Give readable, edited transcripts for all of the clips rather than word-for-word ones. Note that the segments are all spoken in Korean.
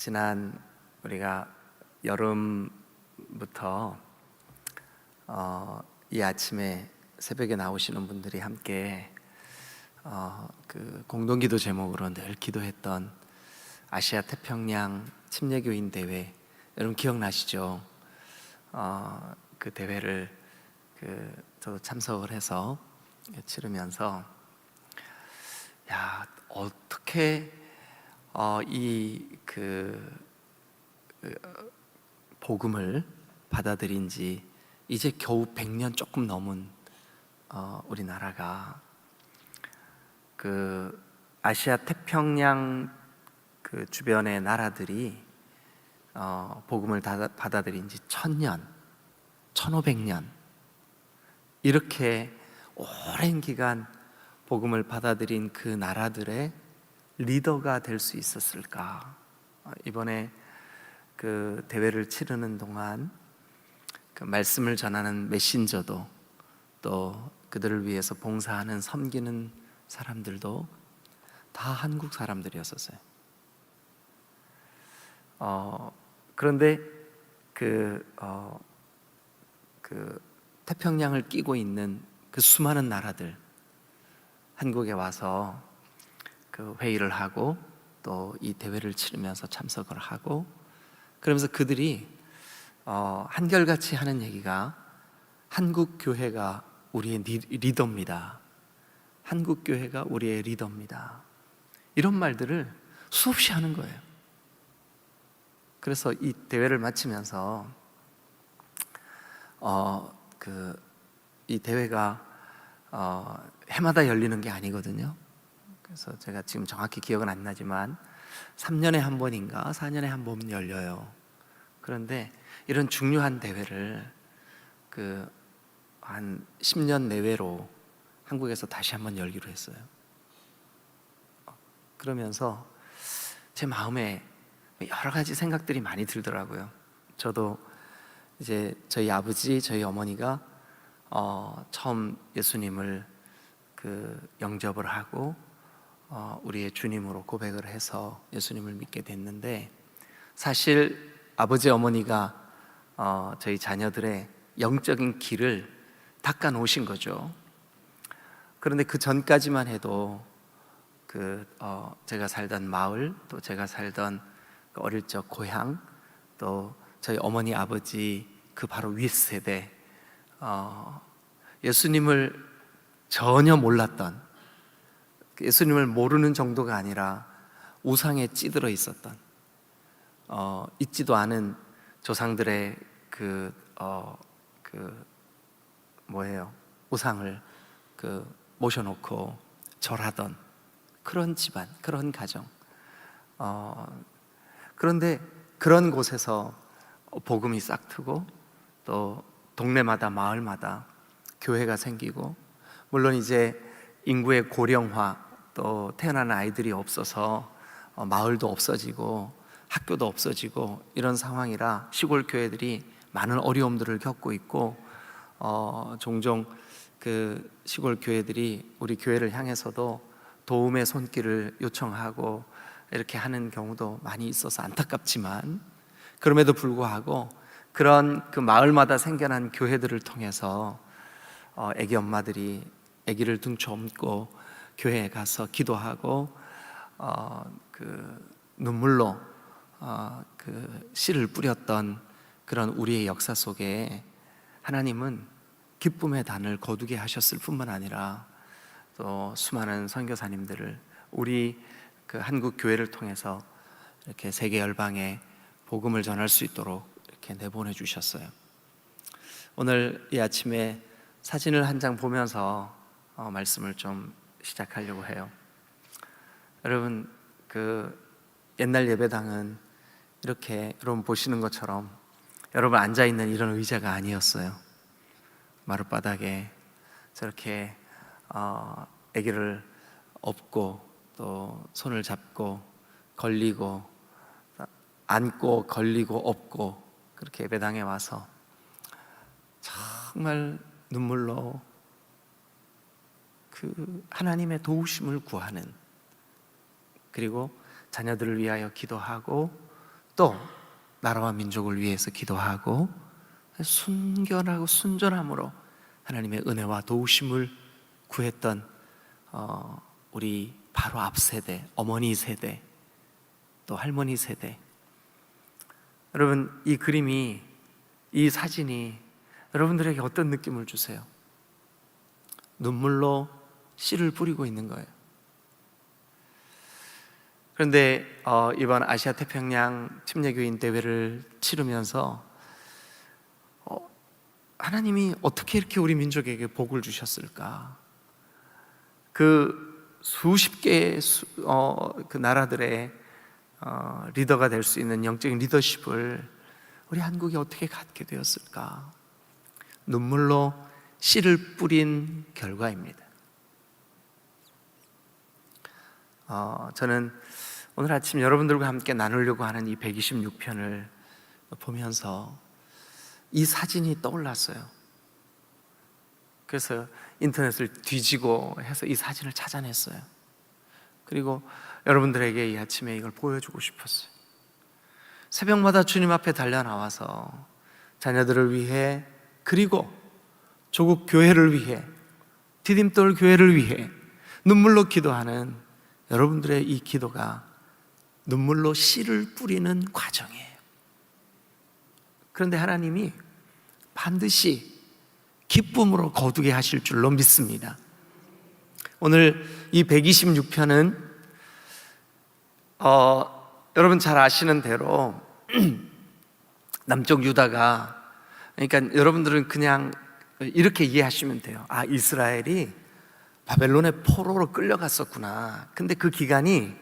지난 우리가 여름부터 이 아침에 새벽에 나오시는 분들이 함께 그 공동기도 제목으로 늘 기도했던 아시아 태평양 침례교인 대회, 여러분 기억나시죠? 그 대회를 저도 참석을 해서 치르면서 어떻게 복음을 받아들인지 이제 겨우 100년 조금 넘은 우리나라가 그 아시아 태평양 그 주변의 나라들이 복음을 받아들인 지 1000년, 1500년 이렇게 오랜 기간 복음을 받아들인 그 나라들의 리더가 될 수 있었을까? 이번에 그 대회를 치르는 동안 그 말씀을 전하는 메신저도, 또 그들을 위해서 봉사하는 섬기는 사람들도 다 한국 사람들이었었어요. 그런데 그 태평양을 끼고 있는 그 수많은 나라들, 한국에 와서 그 회의를 하고 또 이 대회를 치르면서 참석을 하고, 그러면서 그들이 한결같이 하는 얘기가 한국 교회가 우리의 리더입니다. 한국 교회가 우리의 리더입니다. 이런 말들을 수없이 하는 거예요. 그래서 이 대회를 마치면서 이 대회가 해마다 열리는 게 아니거든요. 그래서 제가 지금 정확히 기억은 안 나지만 3년에 한 번인가 4년에 한 번 열려요. 그런데 이런 중요한 대회를 한 10년 내외로 한국에서 다시 한번 열기로 했어요. 그러면서 제 마음에 여러 가지 생각들이 많이 들더라고요. 저도 이제 저희 아버지, 저희 어머니가 처음 예수님을 영접을 하고 우리의 주님으로 고백을 해서 예수님을 믿게 됐는데, 사실 아버지 어머니가 저희 자녀들의 영적인 길을 닦아 놓으신 거죠. 그런데 그 전까지만 해도 제가 살던 마을, 또 제가 살던 어릴 적 고향, 또 저희 어머니 아버지 그 바로 윗세대, 예수님을 전혀 몰랐던, 예수님을 모르는 정도가 아니라 우상에 찌들어 있었던, 있지도 않은 조상들의 우상을 모셔놓고 절하던 그런 집안, 그런 가정. 그런데 그런 곳에서 복음이 싹트고, 또 동네마다 마을마다 교회가 생기고, 물론 이제 인구의 고령화, 또 태어나는 아이들이 없어서 마을도 없어지고 학교도 없어지고 이런 상황이라 시골 교회들이 많은 어려움들을 겪고 있고, 종종 그 시골 교회들이 우리 교회를 향해서도 도움의 손길을 요청하고 이렇게 하는 경우도 많이 있어서 안타깝지만, 그럼에도 불구하고 그런 그 마을마다 생겨난 교회들을 통해서 애기 엄마들이 아기를 등쳐업고 교회에 가서 기도하고 눈물로 씨를 뿌렸던 그런 우리의 역사 속에 하나님은 기쁨의 단을 거두게 하셨을 뿐만 아니라 또 수많은 선교사님들을 우리 한국 교회를 통해서 이렇게 세계 열방에 복음을 전할 수 있도록 이렇게 내보내 주셨어요. 오늘 이 아침에 사진을 한 장 보면서 말씀을 좀 시작하려고 해요. 여러분, 옛날 예배당은 이렇게 여러분 보시는 것처럼 여러분 앉아있는 이런 의자가 아니었어요. 마룻바닥에 저렇게 아기를 업고, 또 손을 잡고 걸리고, 안고 걸리고 업고, 그렇게 예배당에 와서 정말 눈물로 하나님의 도우심을 구하는, 그리고 자녀들을 위하여 기도하고 또 나라와 민족을 위해서 기도하고 순결하고 순전함으로 하나님의 은혜와 도우심을 구했던 우리 바로 앞 세대, 어머니 세대, 또 할머니 세대. 여러분, 이 그림이, 이 사진이 여러분들에게 어떤 느낌을 주세요? 눈물로 씨를 뿌리고 있는 거예요. 그런데 이번 아시아 태평양 침례교인 대회를 치르면서 하나님이 어떻게 이렇게 우리 민족에게 복을 주셨을까? 그 수십 개의 그 나라들의 리더가 될 수 있는 영적인 리더십을 우리 한국이 어떻게 갖게 되었을까? 눈물로 씨를 뿌린 결과입니다. 저는 오늘 아침 여러분들과 함께 나누려고 하는 이 126편을 보면서 이 사진이 떠올랐어요. 그래서 인터넷을 뒤지고 해서 이 사진을 찾아냈어요. 그리고 여러분들에게 이 아침에 이걸 보여주고 싶었어요. 새벽마다 주님 앞에 달려 나와서 자녀들을 위해, 그리고 조국 교회를 위해, 디딤돌 교회를 위해 눈물로 기도하는 여러분들의 이 기도가 눈물로 씨를 뿌리는 과정이에요. 그런데 하나님이 반드시 기쁨으로 거두게 하실 줄로 믿습니다. 오늘 이 126편은 여러분 잘 아시는 대로 남쪽 유다가, 그러니까 여러분들은 그냥 이렇게 이해하시면 돼요. 아, 이스라엘이 바벨론의 포로로 끌려갔었구나. 근데 그 기간이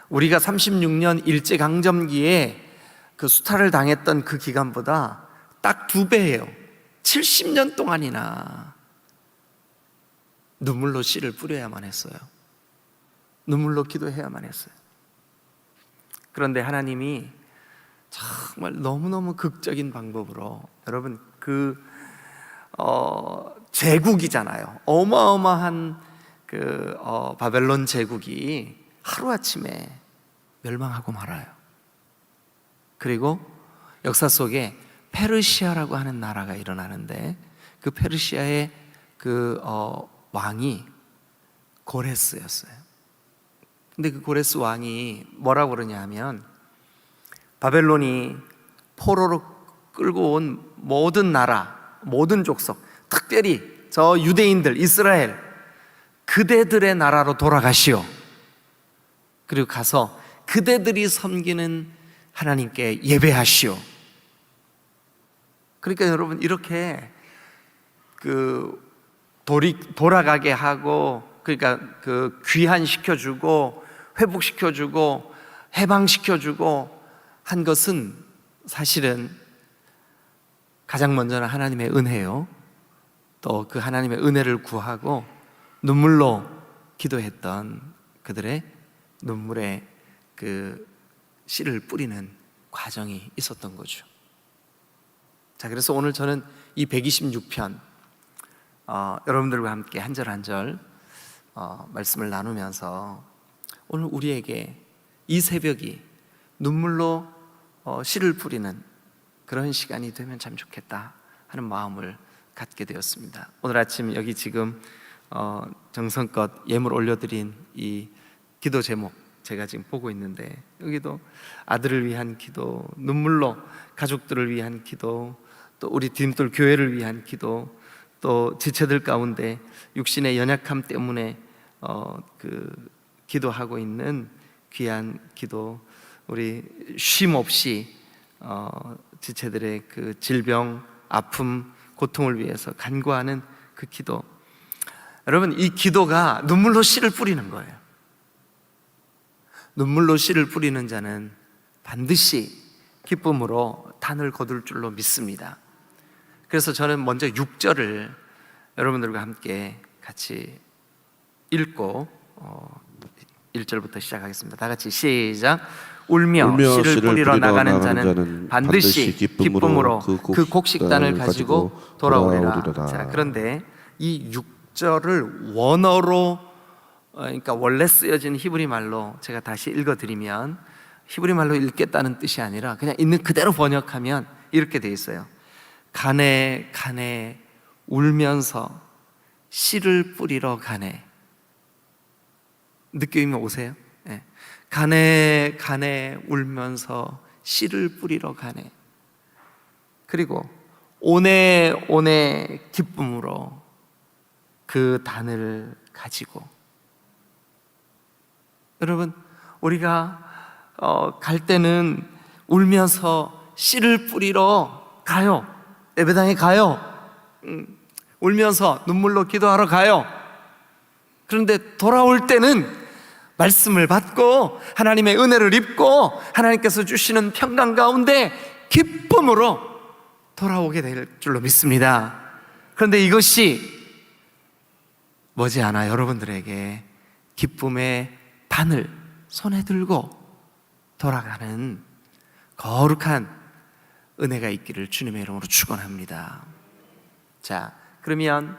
우리가 36년 일제강점기에 그 수탈을 당했던 그 기간보다 딱 2배예요. 70년 동안이나 눈물로 씨를 뿌려야만 했어요. 눈물로 기도해야만 했어요. 그런데 하나님이 정말 너무너무 극적인 방법으로, 여러분 제국이잖아요. 어마어마한 바벨론 제국이 하루아침에 멸망하고 말아요. 그리고 역사 속에 페르시아라고 하는 나라가 일어나는데, 그 페르시아의 왕이 고레스였어요. 근데 그 고레스 왕이 뭐라고 그러냐 하면, 바벨론이 포로로 끌고 온 모든 나라, 모든 족속, 특별히 저 유대인들, 이스라엘, 그대들의 나라로 돌아가시오. 그리고 가서 그대들이 섬기는 하나님께 예배하시오. 그러니까 여러분, 이렇게 돌아가게 하고, 그러니까 귀환시켜주고 회복시켜주고 해방시켜주고 한 것은 사실은 가장 먼저는 하나님의 은혜요. 또 그 하나님의 은혜를 구하고 눈물로 기도했던 그들의 눈물의 씨를 뿌리는 과정이 있었던 거죠. 자, 그래서 오늘 저는 이 126편 여러분들과 함께 한 절 한 절 말씀을 나누면서 오늘 우리에게 이 새벽이 눈물로 씨를 뿌리는 그런 시간이 되면 참 좋겠다 하는 마음을 갖게 되었습니다. 오늘 아침 여기 지금 정성껏 예물 올려드린 이 기도 제목 제가 지금 보고 있는데, 여기도 아들을 위한 기도, 눈물로 가족들을 위한 기도, 또 우리 디딤돌 교회를 위한 기도, 또 지체들 가운데 육신의 연약함 때문에 기도하고 있는 귀한 기도, 우리 쉼 없이 지체들의 그 질병, 아픔, 고통을 위해서 간구하는 그 기도. 여러분, 이 기도가 눈물로 씨를 뿌리는 거예요. 눈물로 씨를 뿌리는 자는 반드시 기쁨으로 단을 거둘 줄로 믿습니다. 그래서 저는 먼저 6절을 여러분들과 함께 같이 읽고 1절부터 시작하겠습니다. 다 같이 시작. 울며 씨를 뿌리러 나가는 자는 반드시 기쁨으로 그 곡식단을 가지고 돌아오리라. 자, 그런데 이 6절을 원어로, 그러니까 원래 쓰여진 히브리 말로 제가 다시 읽어드리면 히브리 말로 읽겠다는 뜻이 아니라 그냥 있는 그대로 번역하면 이렇게 돼 있어요. 가네 가네 울면서 씨를 뿌리러 가네. 느낌이 오세요? 네. 가네 가네 울면서 씨를 뿌리러 가네. 그리고 오네 오네 기쁨으로 그 단을 가지고. 여러분, 우리가 갈 때는 울면서 씨를 뿌리러 가요. 예배당에 가요. 울면서 눈물로 기도하러 가요. 그런데 돌아올 때는 말씀을 받고 하나님의 은혜를 입고 하나님께서 주시는 평강 가운데 기쁨으로 돌아오게 될 줄로 믿습니다. 그런데 이것이 머지않아 여러분들에게 기쁨의 단을 손에 들고 돌아가는 거룩한 은혜가 있기를 주님의 이름으로 축원합니다. 자, 그러면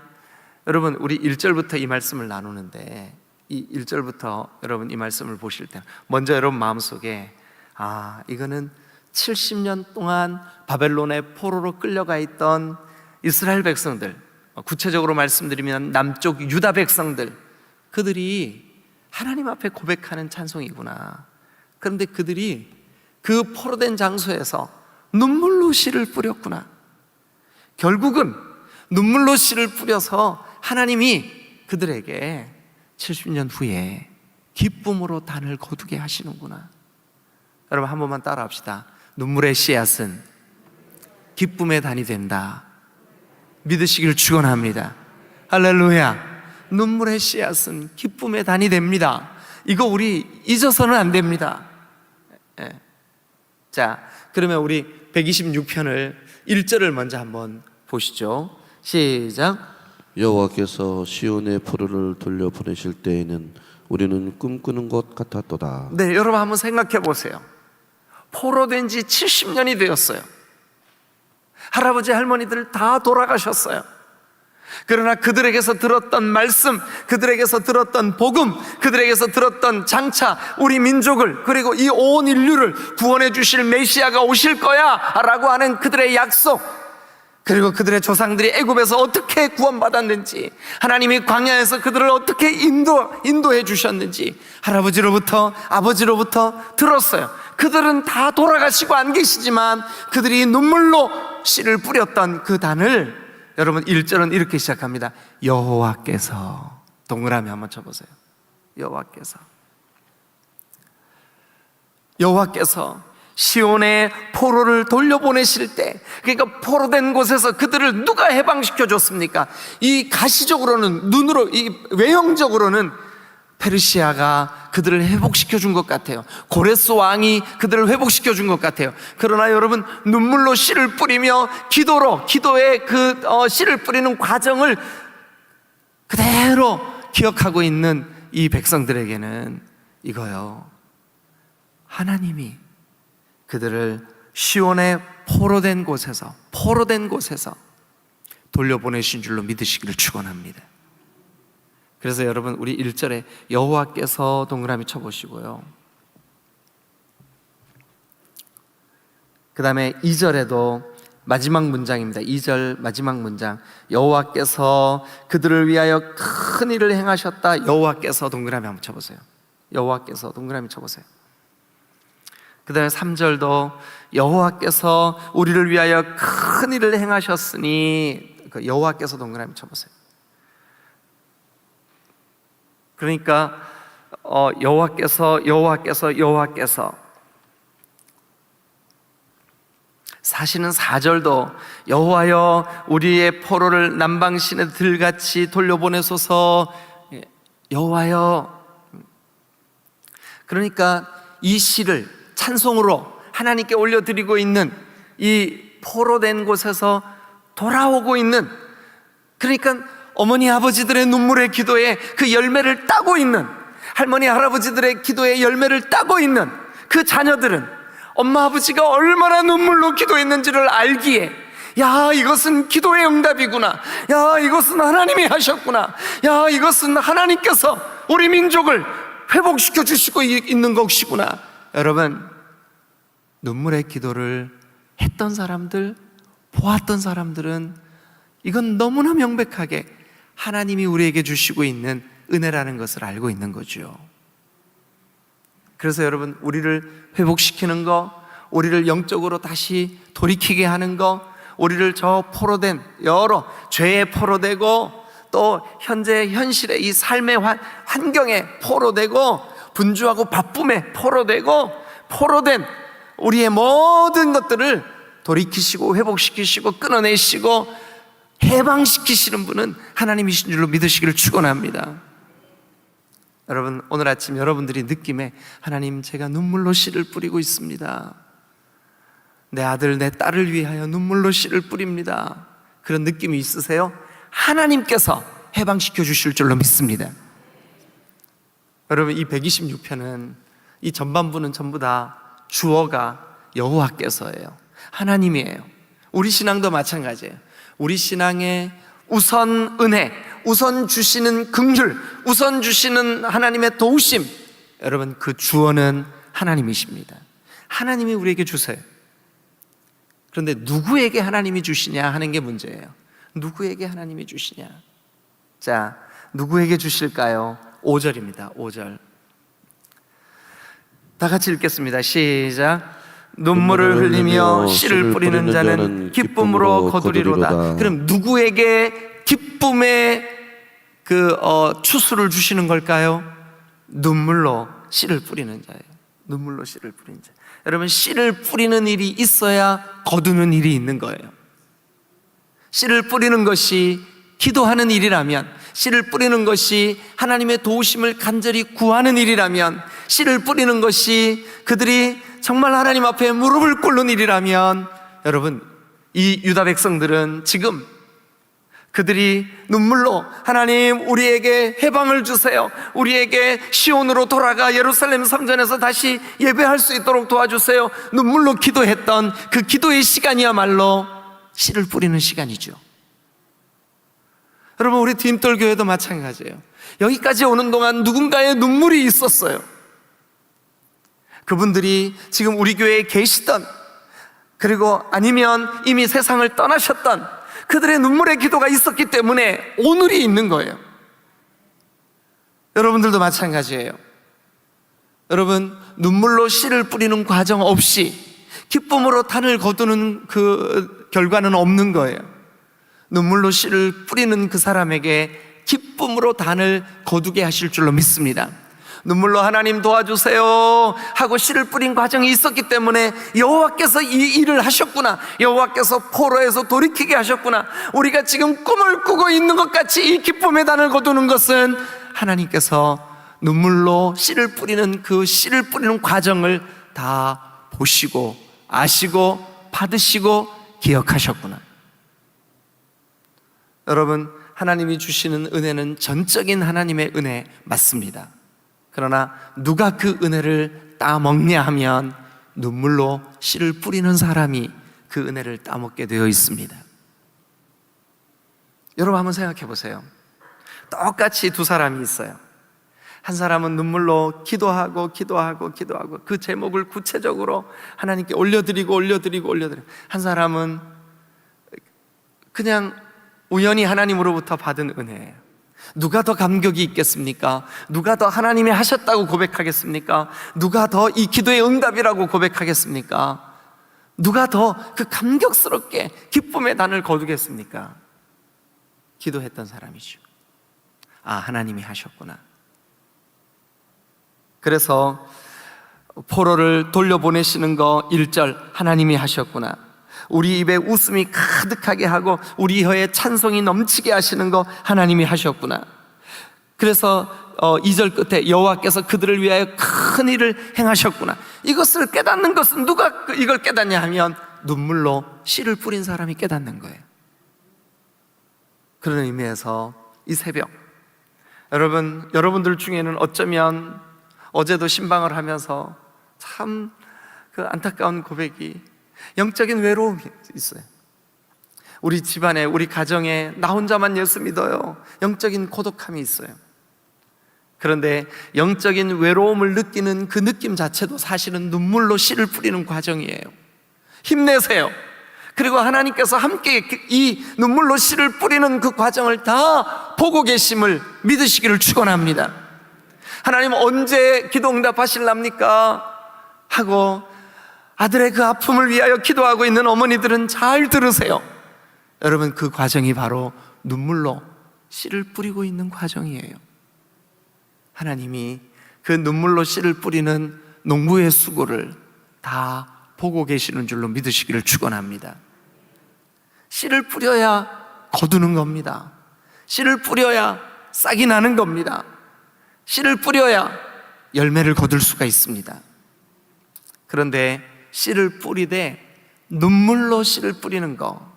여러분, 우리 1절부터 이 말씀을 나누는데, 이 1절부터 여러분 이 말씀을 보실 때 먼저 여러분 마음속에 이거는 70년 동안 바벨론의 포로로 끌려가 있던 이스라엘 백성들, 구체적으로 말씀드리면 남쪽 유다 백성들, 그들이 하나님 앞에 고백하는 찬송이구나. 그런데 그들이 그 포로된 장소에서 눈물로 씨를 뿌렸구나. 결국은 눈물로 씨를 뿌려서 하나님이 그들에게 70년 후에 기쁨으로 단을 거두게 하시는구나. 여러분, 한 번만 따라 합시다. 눈물의 씨앗은 기쁨의 단이 된다. 믿으시기를 축원합니다. 할렐루야. 눈물의 씨앗은 기쁨의 단이 됩니다. 이거 우리 잊어서는 안 됩니다. 자, 그러면 우리 126편을 1절을 먼저 한번 보시죠. 시작. 여호와께서 시온의 포로를 돌려보내실 때에는 우리는 꿈꾸는 것 같았도다. 네, 여러분 한번 생각해 보세요. 포로된 지 70년이 되었어요. 할아버지 할머니들 다 돌아가셨어요. 그러나 그들에게서 들었던 말씀, 그들에게서 들었던 복음, 그들에게서 들었던 장차 우리 민족을, 그리고 이 온 인류를 구원해 주실 메시아가 오실 거야 라고 하는 그들의 약속, 그리고 그들의 조상들이 애굽에서 어떻게 구원받았는지, 하나님이 광야에서 그들을 어떻게 인도해 주셨는지 할아버지로부터 아버지로부터 들었어요. 그들은 다 돌아가시고 안 계시지만 그들이 눈물로 씨를 뿌렸던 그 단을, 여러분 1절은 이렇게 시작합니다. 여호와께서, 동그라미 한번 쳐보세요. 여호와께서 시온의 포로를 돌려보내실 때, 그러니까 포로된 곳에서 그들을 누가 해방시켜 줬습니까? 이 가시적으로는, 눈으로, 이 외형적으로는 페르시아가 그들을 회복시켜 준 것 같아요. 고레스 왕이 그들을 회복시켜 준 것 같아요. 그러나 여러분, 눈물로 씨를 뿌리며 기도의 그 씨를 뿌리는 과정을 그대로 기억하고 있는 이 백성들에게는 이거요, 하나님이 그들을 시온의 포로된 곳에서 돌려보내신 줄로 믿으시기를 축원합니다. 그래서 여러분, 우리 1절에 여호와께서 동그라미 쳐보시고요, 그 다음에 2절에도 마지막 문장입니다. 2절 마지막 문장, 여호와께서 그들을 위하여 큰 일을 행하셨다. 여호와께서 동그라미 한번 쳐보세요. 여호와께서 동그라미 쳐보세요. 그 다음에 3절도 여호와께서 우리를 위하여 큰 일을 행하셨으니, 여호와께서 동그라미 쳐보세요. 그러니까 여호와께서 4절도 여호와여 우리의 포로를 남방신의 들같이 돌려보내소서. 여호와여. 그러니까 이 시를 찬송으로 하나님께 올려드리고 있는, 이 포로된 곳에서 돌아오고 있는, 그러니까 어머니 아버지들의 눈물의 기도에 그 열매를 따고 있는, 할머니 할아버지들의 기도에 열매를 따고 있는 그 자녀들은 엄마 아버지가 얼마나 눈물로 기도했는지를 알기에, 야, 이것은 기도의 응답이구나, 야, 이것은 하나님이 하셨구나, 야, 이것은 하나님께서 우리 민족을 회복시켜 주시고 있는 것이구나. 여러분, 눈물의 기도를 했던 사람들, 보았던 사람들은 이건 너무나 명백하게 하나님이 우리에게 주시고 있는 은혜라는 것을 알고 있는 거죠. 그래서 여러분, 우리를 회복시키는 거, 우리를 영적으로 다시 돌이키게 하는 거, 우리를 저 포로된 여러 죄에 포로되고 또 현재 현실의 이 삶의 환경에 포로되고 분주하고 바쁨에 포로되고 포로된 우리의 모든 것들을 돌이키시고 회복시키시고 끊어내시고 해방시키시는 분은 하나님이신 줄로 믿으시기를 축원합니다. 여러분, 오늘 아침 여러분들이 느낌에 하나님, 제가 눈물로 씨를 뿌리고 있습니다. 내 아들, 내 딸을 위하여 눈물로 씨를 뿌립니다. 그런 느낌이 있으세요? 하나님께서 해방시켜 주실 줄로 믿습니다. 여러분, 이 126편은 이 전반부는 전부 다 주어가 여호와께서예요. 하나님이에요. 우리 신앙도 마찬가지예요. 우리 신앙의 우선 은혜, 우선 주시는 긍휼, 우선 주시는 하나님의 도우심, 여러분, 그 주어는 하나님이십니다. 하나님이 우리에게 주세요. 그런데 누구에게 하나님이 주시냐 하는 게 문제예요. 누구에게 하나님이 주시냐? 자, 누구에게 주실까요? 5절입니다. 5절. 다 같이 읽겠습니다. 시작. 눈물을 흘리며 씨를 뿌리는 자는 기쁨으로 거두리로다. 그럼 누구에게 기쁨의 추수를 주시는 걸까요? 눈물로 씨를 뿌리는 자예요. 눈물로 씨를 뿌리는 자. 여러분, 씨를 뿌리는 일이 있어야 거두는 일이 있는 거예요. 씨를 뿌리는 것이 기도하는 일이라면, 씨를 뿌리는 것이 하나님의 도우심을 간절히 구하는 일이라면, 씨를 뿌리는 것이 그들이 정말 하나님 앞에 무릎을 꿇는 일이라면, 여러분, 이 유다 백성들은 지금 그들이 눈물로 하나님, 우리에게 해방을 주세요, 우리에게 시온으로 돌아가 예루살렘 성전에서 다시 예배할 수 있도록 도와주세요, 눈물로 기도했던 그 기도의 시간이야말로 씨를 뿌리는 시간이죠. 여러분, 우리 디딤돌교회도 마찬가지예요. 여기까지 오는 동안 누군가의 눈물이 있었어요. 그분들이 지금 우리 교회에 계시던, 그리고 아니면 이미 세상을 떠나셨던 그들의 눈물의 기도가 있었기 때문에 오늘이 있는 거예요. 여러분들도 마찬가지예요. 여러분, 눈물로 씨를 뿌리는 과정 없이 기쁨으로 단을 거두는 그 결과는 없는 거예요. 눈물로 씨를 뿌리는 그 사람에게 기쁨으로 단을 거두게 하실 줄로 믿습니다. 눈물로 하나님 도와주세요 하고 씨를 뿌린 과정이 있었기 때문에 여호와께서 이 일을 하셨구나, 여호와께서 포로에서 돌이키게 하셨구나, 우리가 지금 꿈을 꾸고 있는 것 같이 이 기쁨의 단을 거두는 것은 하나님께서 눈물로 씨를 뿌리는 그 씨를 뿌리는 과정을 다 보시고 아시고 받으시고 기억하셨구나. 여러분, 하나님이 주시는 은혜는 전적인 하나님의 은혜 맞습니다. 그러나 누가 그 은혜를 따먹냐 하면 눈물로 씨를 뿌리는 사람이 그 은혜를 따먹게 되어 있습니다. 여러분, 한번 생각해 보세요. 똑같이 두 사람이 있어요. 한 사람은 눈물로 기도하고 그 제목을 구체적으로 하나님께 올려드리고 한 사람은 그냥 우연히 하나님으로부터 받은 은혜예요. 누가 더 감격이 있겠습니까? 누가 더 하나님이 하셨다고 고백하겠습니까? 누가 더 이 기도의 응답이라고 고백하겠습니까? 누가 더 그 감격스럽게 기쁨의 단을 거두겠습니까? 기도했던 사람이죠. 아, 하나님이 하셨구나. 그래서 포로를 돌려보내시는 거 1절 하나님이 하셨구나, 우리 입에 웃음이 가득하게 하고 우리 혀에 찬송이 넘치게 하시는 거 하나님이 하셨구나. 그래서 2절 끝에 여호와께서 그들을 위하여 큰 일을 행하셨구나, 이것을 깨닫는 것은 누가 이걸 깨닫냐 하면 눈물로 씨를 뿌린 사람이 깨닫는 거예요. 그런 의미에서 이 새벽, 여러분들 중에는 어쩌면 어제도 신방을 하면서 참 그 안타까운 고백이, 영적인 외로움이 있어요. 우리 집안에, 우리 가정에 나 혼자만 예수 믿어요, 영적인 고독함이 있어요. 그런데 영적인 외로움을 느끼는 그 느낌 자체도 사실은 눈물로 씨를 뿌리는 과정이에요. 힘내세요. 그리고 하나님께서 함께 이 눈물로 씨를 뿌리는 그 과정을 다 보고 계심을 믿으시기를 축원합니다. 하나님 언제 기도 응답하실랍니까? 하고 아들의 그 아픔을 위하여 기도하고 있는 어머니들은 잘 들으세요. 여러분, 그 과정이 바로 눈물로 씨를 뿌리고 있는 과정이에요. 하나님이 그 눈물로 씨를 뿌리는 농부의 수고를 다 보고 계시는 줄로 믿으시기를 축원합니다. 씨를 뿌려야 거두는 겁니다. 씨를 뿌려야 싹이 나는 겁니다. 씨를 뿌려야 열매를 거둘 수가 있습니다. 그런데 씨를 뿌리되 눈물로 씨를 뿌리는 거,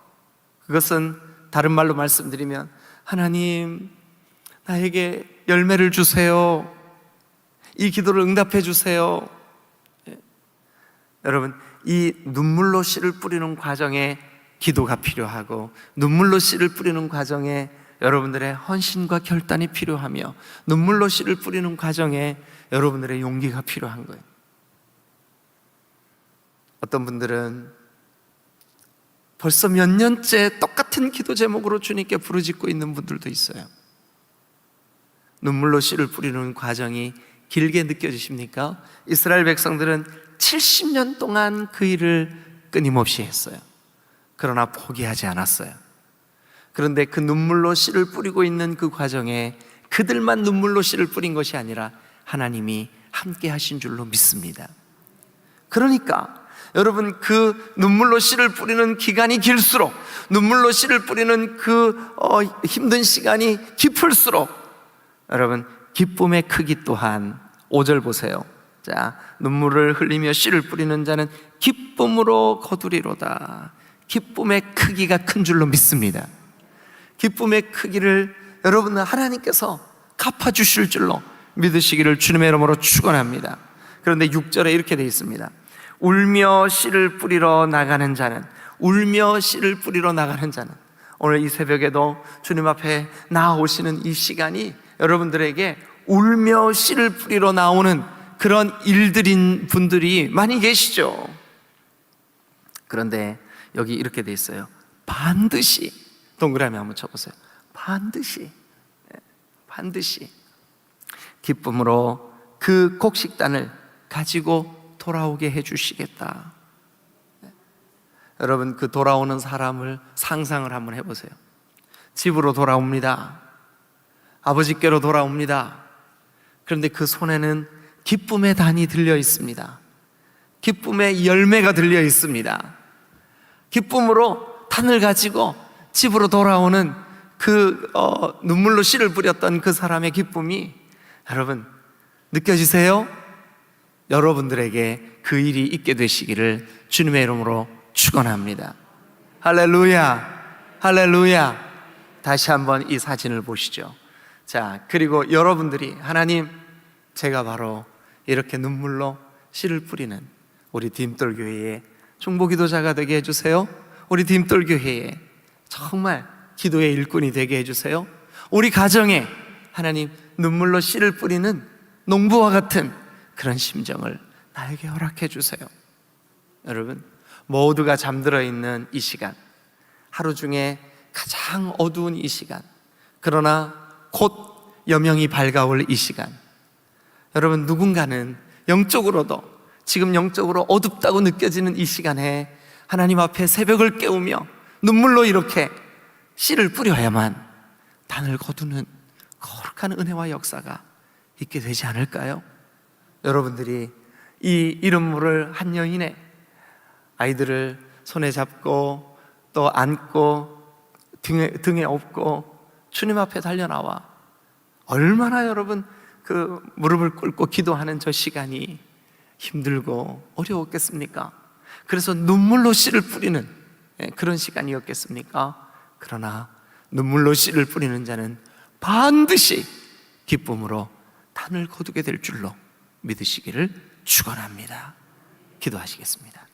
그것은 다른 말로 말씀드리면 하나님 나에게 열매를 주세요. 이 기도를 응답해 주세요. 여러분, 이 눈물로 씨를 뿌리는 과정에 기도가 필요하고 눈물로 씨를 뿌리는 과정에 여러분들의 헌신과 결단이 필요하며 눈물로 씨를 뿌리는 과정에 여러분들의 용기가 필요한 거예요. 어떤 분들은 벌써 몇 년째 똑같은 기도 제목으로 주님께 부르짖고 있는 분들도 있어요. 눈물로 씨를 뿌리는 과정이 길게 느껴지십니까? 이스라엘 백성들은 70년 동안 그 일을 끊임없이 했어요. 그러나 포기하지 않았어요. 그런데 그 눈물로 씨를 뿌리고 있는 그 과정에 그들만 눈물로 씨를 뿌린 것이 아니라 하나님이 함께 하신 줄로 믿습니다. 그러니까 여러분, 그 눈물로 씨를 뿌리는 기간이 길수록, 눈물로 씨를 뿌리는 그 힘든 시간이 깊을수록 여러분, 기쁨의 크기 또한 5절 보세요. 자, 눈물을 흘리며 씨를 뿌리는 자는 기쁨으로 거두리로다. 기쁨의 크기가 큰 줄로 믿습니다. 기쁨의 크기를 여러분 하나님께서 갚아주실 줄로 믿으시기를 주님의 이름으로 축원합니다. 그런데 6절에 이렇게 되어 있습니다. 울며 씨를 뿌리러 나가는 자는, 울며 씨를 뿌리러 나가는 자는, 오늘 이 새벽에도 주님 앞에 나아오시는 이 시간이 여러분들에게 울며 씨를 뿌리러 나오는 그런 일들인 분들이 많이 계시죠. 그런데 여기 이렇게 돼 있어요. 반드시, 동그라미 한번 쳐보세요. 반드시, 반드시 기쁨으로 그 곡식단을 가지고 돌아오게 해주시겠다. 여러분, 그 돌아오는 사람을 상상을 한번 해보세요. 집으로 돌아옵니다. 아버지께로 돌아옵니다. 그런데 그 손에는 기쁨의 단이 들려 있습니다. 기쁨의 열매가 들려 있습니다. 기쁨으로 단을 가지고 집으로 돌아오는 그 눈물로 씨를 뿌렸던 그 사람의 기쁨이 여러분 느껴지세요? 여러분들에게 그 일이 있게 되시기를 주님의 이름으로 축원합니다. 할렐루야, 할렐루야. 다시 한번 이 사진을 보시죠. 자, 그리고 여러분들이 하나님, 제가 바로 이렇게 눈물로 씨를 뿌리는 우리 디딤돌교회의 중보기도자가 되게 해주세요. 우리 디딤돌교회에 정말 기도의 일꾼이 되게 해주세요. 우리 가정에 하나님 눈물로 씨를 뿌리는 농부와 같은 그런 심정을 나에게 허락해 주세요. 여러분, 모두가 잠들어 있는 이 시간, 하루 중에 가장 어두운 이 시간, 그러나 곧 여명이 밝아올 이 시간, 여러분 누군가는 영적으로도 지금 영적으로 어둡다고 느껴지는 이 시간에 하나님 앞에 새벽을 깨우며 눈물로 이렇게 씨를 뿌려야만 단을 거두는 거룩한 은혜와 역사가 있게 되지 않을까요? 여러분들이 이 이른물을 한 여인의 아이들을 손에 잡고 또 안고 등에 업고 주님 앞에 달려나와 얼마나 여러분 그 무릎을 꿇고 기도하는 저 시간이 힘들고 어려웠겠습니까? 그래서 눈물로 씨를 뿌리는 그런 시간이었겠습니까? 그러나 눈물로 씨를 뿌리는 자는 반드시 기쁨으로 단을 거두게 될 줄로 믿으시기를 축원합니다. 기도하시겠습니다.